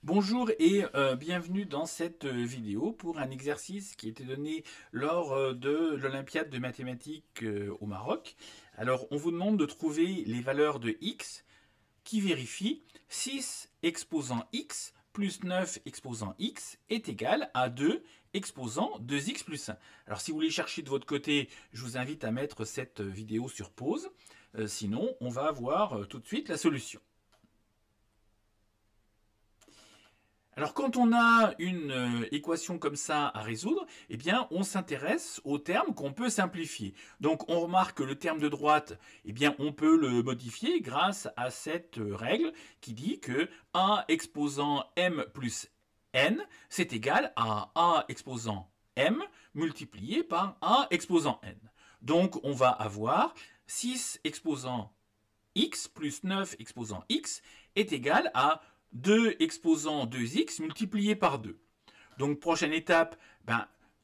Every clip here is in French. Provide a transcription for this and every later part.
Bonjour et bienvenue dans cette vidéo pour un exercice qui était donné lors de l'Olympiade de mathématiques au Maroc. Alors, on vous demande de trouver les valeurs de x qui vérifient 6 exposant x plus 9 exposant x est égal à 2 exposant 2x plus 1. Alors, si vous voulez chercher de votre côté, je vous invite à mettre cette vidéo sur pause. Sinon, on va voir tout de suite la solution. Alors quand on a une équation comme ça à résoudre, eh bien on s'intéresse aux termes qu'on peut simplifier. Donc on remarque que le terme de droite, eh bien on peut le modifier grâce à cette règle qui dit que a exposant m plus n, c'est égal à a exposant m multiplié par a exposant n. Donc on va avoir 6 exposant x plus 9 exposant x est égal à 2 exposant 2x multiplié par 2. Donc, prochaine étape,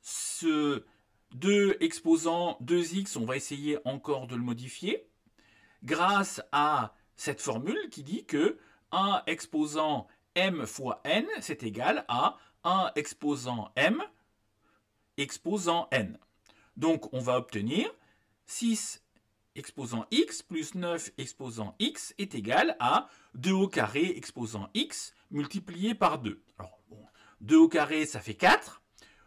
ce 2 exposant 2x, on va essayer encore de le modifier grâce à cette formule qui dit que a exposant m fois n, c'est égal à a exposant m exposant n. Donc, on va obtenir 6 exposant x plus 9 exposant x est égal à 2 au carré exposant x multiplié par 2. Alors, bon, 2 au carré, ça fait 4.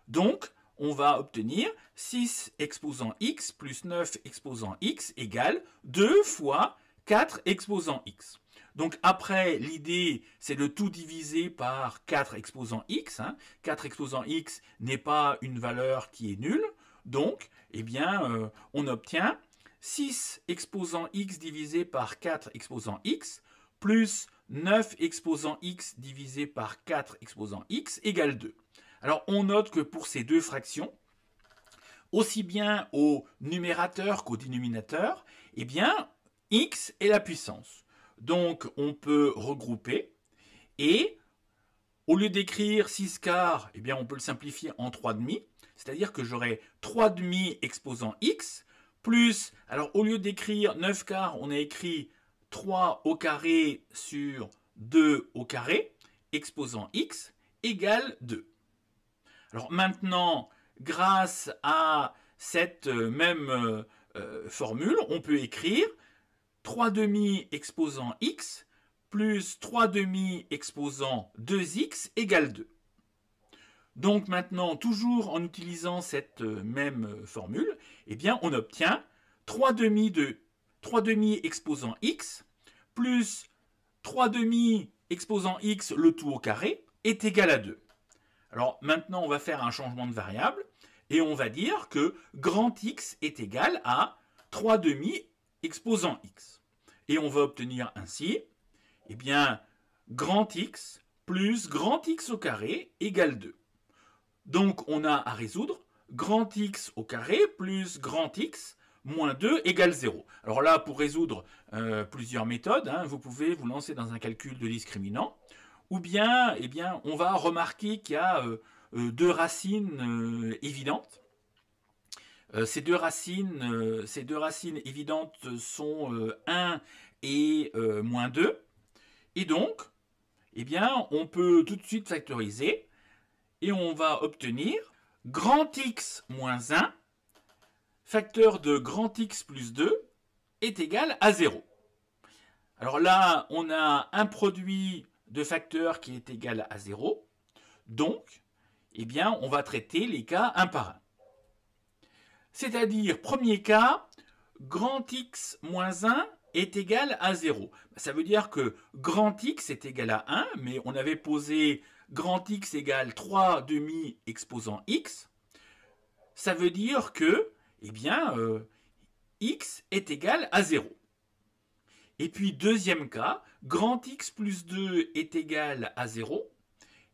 Donc, on va obtenir 6 exposant x plus 9 exposant x égale 2 fois 4 exposant x. Donc après, l'idée, c'est de tout diviser par 4 exposant x. 4 exposant x n'est pas une valeur qui est nulle. Donc, eh bien, on obtient 6 exposant x divisé par 4 exposant x plus 9 exposant x divisé par 4 exposant x égale 2. Alors on note que pour ces deux fractions, aussi bien au numérateur qu'au dénominateur, eh bien x est la puissance. Donc on peut regrouper et au lieu d'écrire 6 quarts, eh bien on peut le simplifier en 3 demi, c'est-à-dire que j'aurai 3 demi exposant x plus, alors au lieu d'écrire 9 quarts, on a écrit 3 au carré sur 2 au carré, exposant x égale 2. Alors maintenant, grâce à cette même formule, on peut écrire 3 demi exposant x plus 3 demi exposant 2x égale 2. Donc maintenant, toujours en utilisant cette même formule, eh bien on obtient 3 demi exposant x plus 3 demi exposant x le tout au carré est égal à 2. Alors maintenant, on va faire un changement de variable et on va dire que grand X est égal à 3 demi exposant x. Et on va obtenir ainsi, eh bien, grand X plus grand X au carré égale 2. Donc on a à résoudre grand X au carré plus grand X moins 2 égale 0. Alors là, pour résoudre plusieurs méthodes, vous pouvez vous lancer dans un calcul de discriminant, ou bien, eh bien on va remarquer qu'il y a deux racines évidentes. Ces deux racines évidentes sont 1 et moins 2. Et donc, eh bien, on peut tout de suite factoriser et on va obtenir grand X moins 1, facteur de grand X plus 2 est égal à 0. Alors là, on a un produit de facteurs qui est égal à 0. Donc, eh bien, on va traiter les cas un par un. C'est-à-dire, premier cas, grand X moins 1 est égal à 0. Ça veut dire que grand X est égal à 1, mais on avait posé grand X égale 3 demi exposant X. Ça veut dire que, eh bien, X est égal à 0. Et puis, deuxième cas, grand X plus 2 est égal à 0.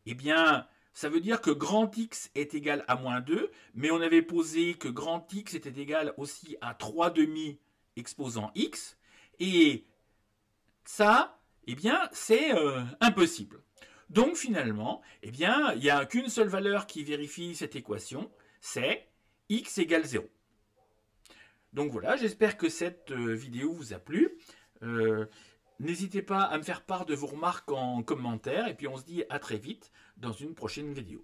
Eh bien, ça veut dire que grand X est égal à moins 2, mais on avait posé que grand X était égal aussi à 3 demi exposant X. Et ça, eh bien, c'est impossible. Donc finalement, eh bien, il n'y a qu'une seule valeur qui vérifie cette équation, c'est x égale 0. Donc voilà, j'espère que cette vidéo vous a plu. N'hésitez pas à me faire part de vos remarques en commentaire et puis on se dit à très vite dans une prochaine vidéo.